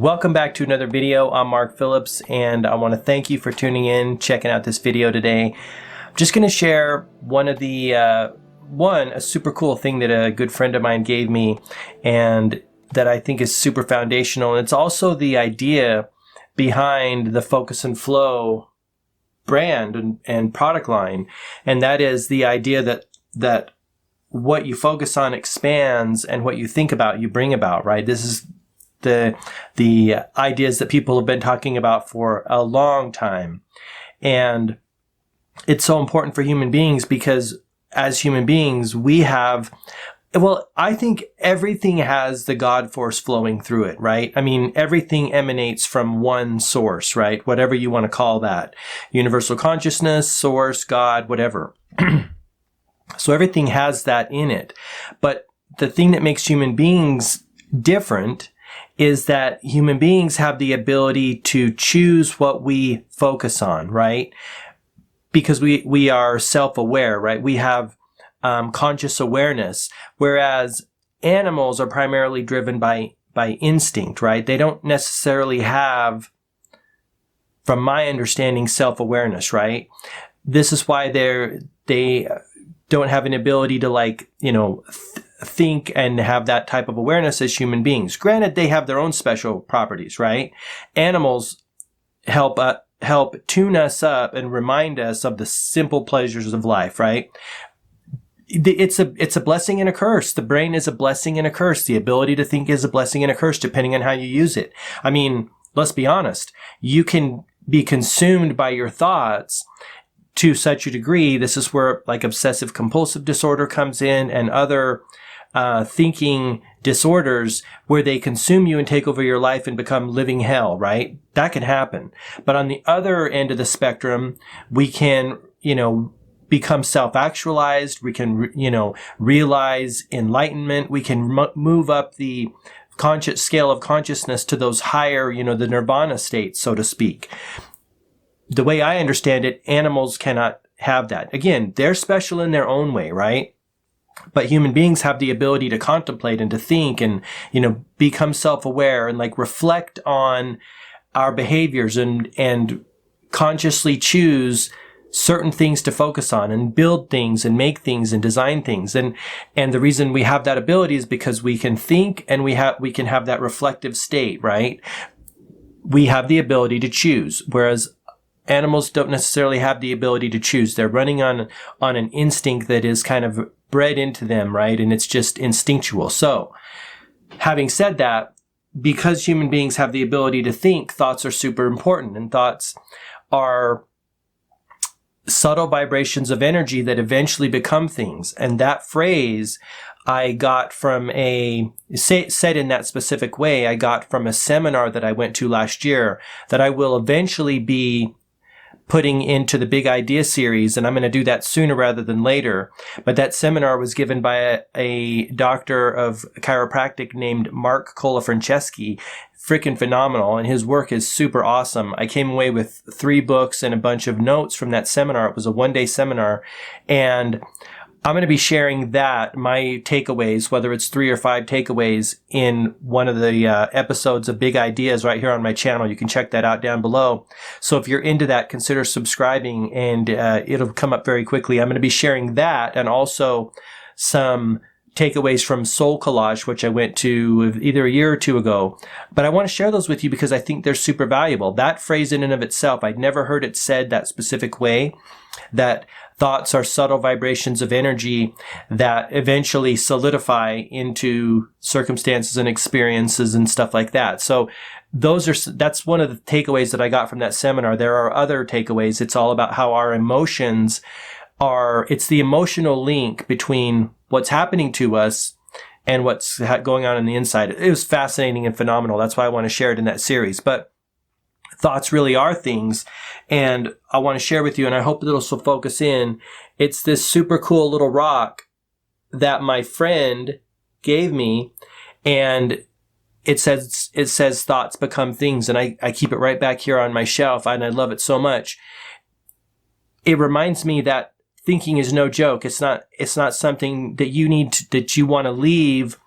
Welcome back to another video. I'm Mark Phillips, and I want to thank you for tuning in, checking out this video today. I'm just going to share a super cool thing that a good friend of mine gave me, and that I think is super foundational. And it's also the idea behind the Focus and Flow brand and product line, and that is the idea that what you focus on expands, and what you think about you bring about. Right? This is the ideas that people have been talking about for a long time. And it's so important for human beings because as human beings, I think everything has the God force flowing through it, right? I mean, everything emanates from one source, right? Whatever you want to call that. Universal consciousness, source, God, whatever. So everything has that in it. But the thing that makes human beings different is that human beings have the ability to choose what we focus on, right? Because we are self-aware, right? We have conscious awareness, whereas animals are primarily driven by instinct, right? They don't necessarily have, from my understanding, self-awareness, right? This is why they don't have an ability to think and have that type of awareness as human beings. Granted, they have their own special properties, right? Animals help tune us up and remind us of the simple pleasures of life, right? It's a blessing and a curse. The brain is a blessing and a curse. The ability to think is a blessing and a curse, depending on how you use it. I mean, let's be honest. You can be consumed by your thoughts to such a degree. This is where obsessive compulsive disorder comes in, and other thinking disorders where they consume you and take over your life and become living hell, right? That can happen. But on the other end of the spectrum, we can, become self-actualized. We can, realize enlightenment. We can move up the scale of consciousness to those higher, the nirvana states, so to speak. The way I understand it, animals cannot have that. Again, they're special in their own way, right? But human beings have the ability to contemplate and to think and, become self-aware and reflect on our behaviors and consciously choose certain things to focus on and build things and make things and design things. And the reason we have that ability is because we can think and we can have that reflective state, right? We have the ability to choose, whereas animals don't necessarily have the ability to choose. They're running on an instinct that is kind of bred into them, right? And it's just instinctual. So, having said that, because human beings have the ability to think, thoughts are super important. And thoughts are subtle vibrations of energy that eventually become things. And that phrase I got from said in that specific way, I got from a seminar that I went to last year that I will eventually be putting into the Big Idea series, and I'm going to do that sooner rather than later. But that seminar was given by a doctor of chiropractic named Mark Colafranceschi. Freaking phenomenal, and his work is super awesome. I came away with 3 books and a bunch of notes from that seminar. It was a one-day seminar, and I'm going to be sharing my takeaways, whether it's 3 or 5 takeaways, in one of the episodes of Big Ideas right here on my channel. You can check that out down below. So if you're into that, consider subscribing, and it'll come up very quickly. I'm going to be sharing that, and also some takeaways from Soul Collage, which I went to either a year or 2 ago. But I want to share those with you because I think they're super valuable. That phrase in and of itself, I'd never heard it said that specific way, that thoughts are subtle vibrations of energy that eventually solidify into circumstances and experiences and stuff like that. So that's one of the takeaways that I got from that seminar. There are other takeaways. It's all about how our emotions it's the emotional link between what's happening to us and what's going on the inside. It was fascinating and phenomenal. That's why I want to share it in that series. But thoughts really are things, and I want to share with you, and I hope that it'll focus in. It's this super cool little rock that my friend gave me, and it says thoughts become things, and I keep it right back here on my shelf, and I love it so much. It reminds me that thinking is no joke. It's not something that you want to leave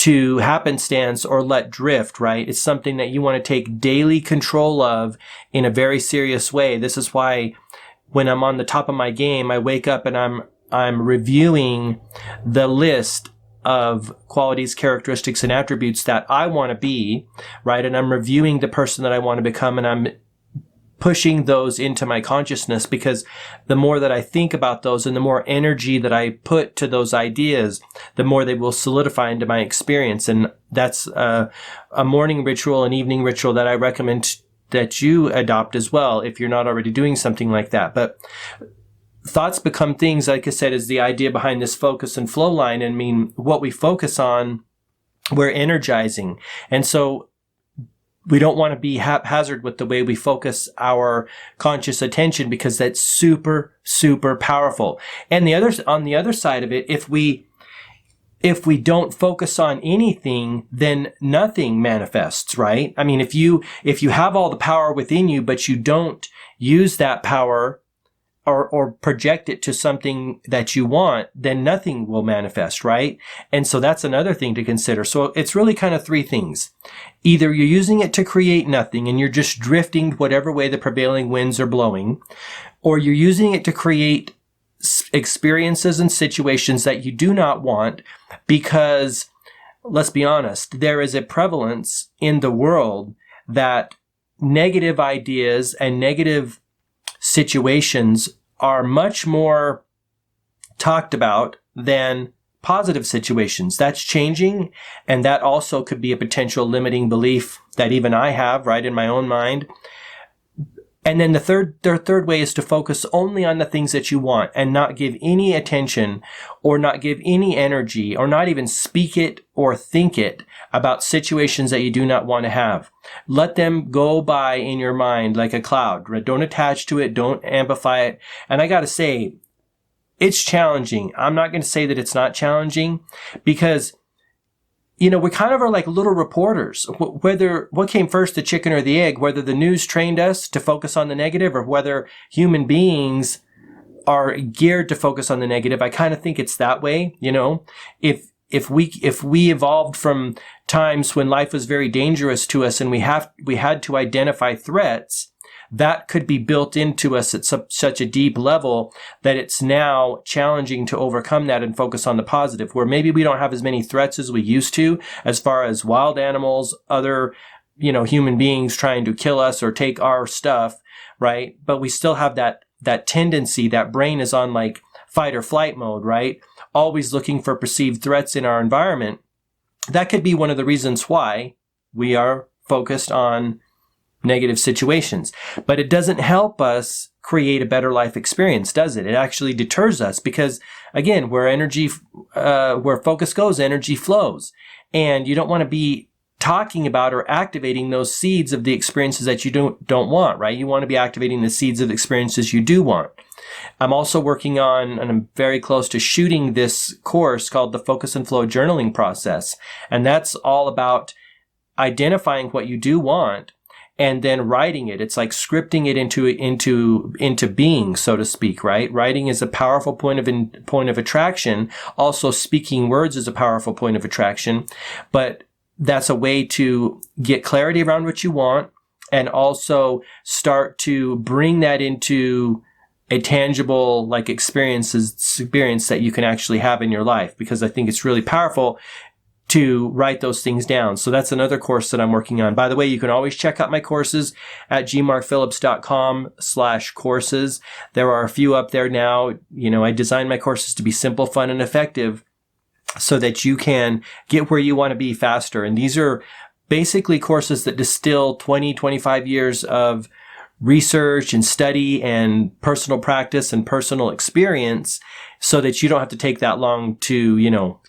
to happenstance or let drift, right? It's something that you want to take daily control of in a very serious way. This is why when I'm on the top of my game, I wake up and I'm reviewing the list of qualities, characteristics, and attributes that I want to be, right? And I'm reviewing the person that I want to become, and I'm pushing those into my consciousness, because the more that I think about those and the more energy that I put to those ideas, the more they will solidify into my experience. And that's a morning ritual, an evening ritual that I recommend that you adopt as well if you're not already doing something like that. But thoughts become things, like I said, is the idea behind this focus and flow line. And I mean, what we focus on, we're energizing. And so we don't want to be haphazard with the way we focus our conscious attention, because that's super, super powerful. And on the other side of it, if we don't focus on anything, then nothing manifests, right? I mean, if you have all the power within you, but you don't use that power or project it to something that you want, then nothing will manifest, right? And so that's another thing to consider. So it's really kind of three things. Either you're using it to create nothing and you're just drifting whatever way the prevailing winds are blowing, or you're using it to create experiences and situations that you do not want, because, let's be honest, there is a prevalence in the world that negative ideas and negative situations are much more talked about than positive situations. That's changing, and that also could be a potential limiting belief that even I have, right, in my own mind. And then the third way is to focus only on the things that you want and not give any attention or not give any energy or not even speak it or think it about situations that you do not want to have. Let them go by in your mind like a cloud, right? Don't attach to it. Don't amplify it. And I got to say, it's challenging. I'm not going to say that it's not challenging, because we kind of are like little reporters. What came first, the chicken or the egg, whether the news trained us to focus on the negative or whether human beings are geared to focus on the negative. I kind of think it's that way. If we evolved from times when life was very dangerous to us and we had to identify threats, that could be built into us at such a deep level that it's now challenging to overcome that and focus on the positive, where maybe we don't have as many threats as we used to, as far as wild animals, other, human beings trying to kill us or take our stuff, right? But we still have that tendency, that brain is on like fight or flight mode, right? Always looking for perceived threats in our environment. That could be one of the reasons why we are focused on negative situations. But it doesn't help us create a better life experience, does it? It actually deters us, because again, where focus goes, energy flows. And you don't want to be talking about or activating those seeds of the experiences that you don't want, right? You want to be activating the seeds of experiences you do want. I'm also working on, and I'm very close to shooting this course called the Focus and Flow Journaling Process. And that's all about identifying what you do want and then writing it. It's like scripting it into being, so to speak, right? Writing is a powerful point of attraction. Also, speaking words is a powerful point of attraction. But that's a way to get clarity around what you want and also start to bring that into a tangible experience that you can actually have in your life, because I think it's really powerful to write those things down. So that's another course that I'm working on. By the way, you can always check out my courses at gmarkphillips.com/courses. There are a few up there now. I designed my courses to be simple, fun, and effective so that you can get where you want to be faster. And these are basically courses that distill 20, 25 years of research and study and personal practice and personal experience, so that you don't have to take that long to,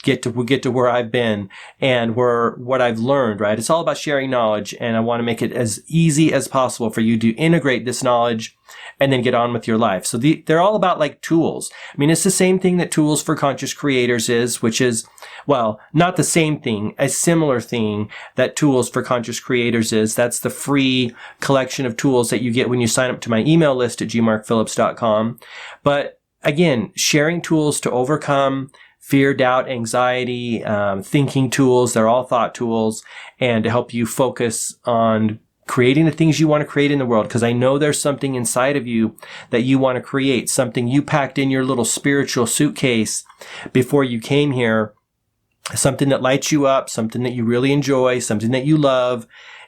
get to where I've been and what I've learned, right? It's all about sharing knowledge, and I want to make it as easy as possible for you to integrate this knowledge and then get on with your life. So they're all about like tools. I mean, it's the same thing that Tools for Conscious Creators is, which is, well, not the same thing, a similar thing that Tools for Conscious Creators is. That's the free collection of tools that you get when you sign up to my email list at gmarkphillips.com. But again, sharing tools to overcome fear, doubt, anxiety, thinking tools. They're all thought tools, and to help you focus on creating the things you want to create in the world. Because I know there's something inside of you that you want to create, something you packed in your little spiritual suitcase before you came here, something that lights you up, something that you really enjoy, something that you love,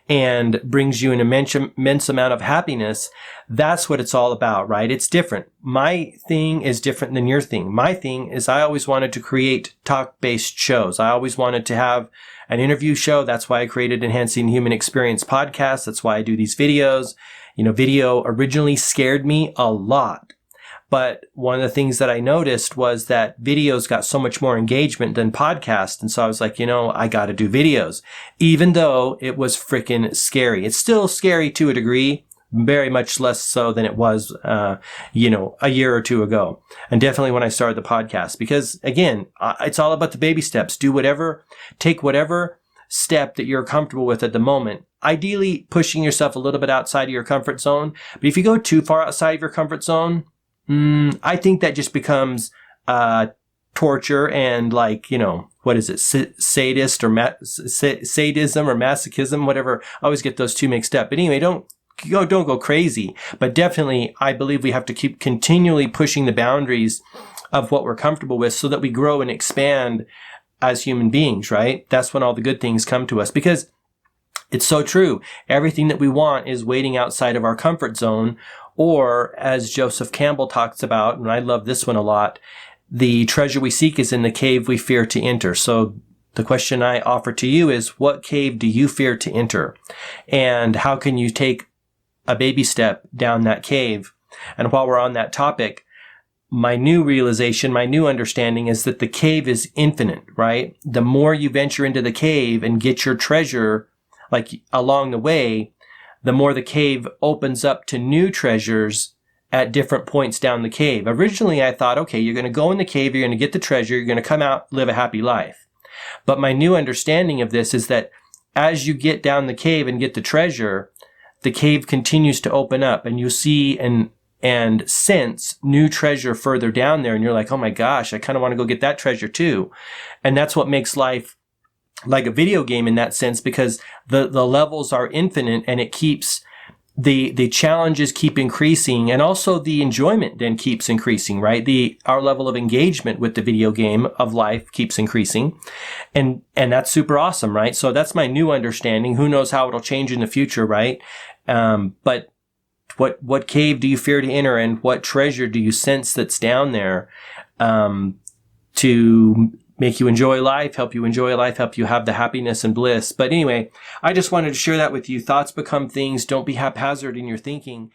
and brings you an immense amount of happiness. That's what it's all about, right? It's different. My thing is different than your thing. My thing is I always wanted to create talk-based shows. I always wanted to have an interview show. That's why I created Enhancing Human Experience podcast. That's why I do these videos. Video originally scared me a lot. But one of the things that I noticed was that videos got so much more engagement than podcasts. And so I was like, I got to do videos, even though it was freaking scary. It's still scary to a degree, very much less so than it was, a year or two ago. And definitely when I started the podcast, because again, it's all about the baby steps. Take whatever step that you're comfortable with at the moment. Ideally pushing yourself a little bit outside of your comfort zone. But if you go too far outside of your comfort zone, I think that just becomes torture and what is it, sadism or masochism, whatever. I always get those two mixed up. But anyway, don't go crazy. But definitely, I believe we have to keep continually pushing the boundaries of what we're comfortable with so that we grow and expand as human beings, right? That's when all the good things come to us, because it's so true. Everything that we want is waiting outside of our comfort zone. Or, as Joseph Campbell talks about, and I love this one a lot, the treasure we seek is in the cave we fear to enter. So the question I offer to you is, what cave do you fear to enter? And how can you take a baby step down that cave? And while we're on that topic, my new realization, my new understanding is that the cave is infinite, right? The more you venture into the cave and get your treasure, along the way, the more the cave opens up to new treasures at different points down the cave. Originally, I thought, okay, you're going to go in the cave, you're going to get the treasure, you're going to come out, live a happy life. But my new understanding of this is that as you get down the cave and get the treasure, the cave continues to open up, and you see and sense new treasure further down there. And you're like, oh my gosh, I kind of want to go get that treasure too. And that's what makes life like a video game in that sense, because the levels are infinite, and it keeps the challenges keep increasing, and also the enjoyment then keeps increasing, right? Our level of engagement with the video game of life keeps increasing, and that's super awesome, right? So that's my new understanding. Who knows how it'll change in the future, right? But what cave do you fear to enter, and what treasure do you sense that's down there to make you enjoy life, help you enjoy life, help you have the happiness and bliss. But anyway, I just wanted to share that with you. Thoughts become things. Don't be haphazard in your thinking.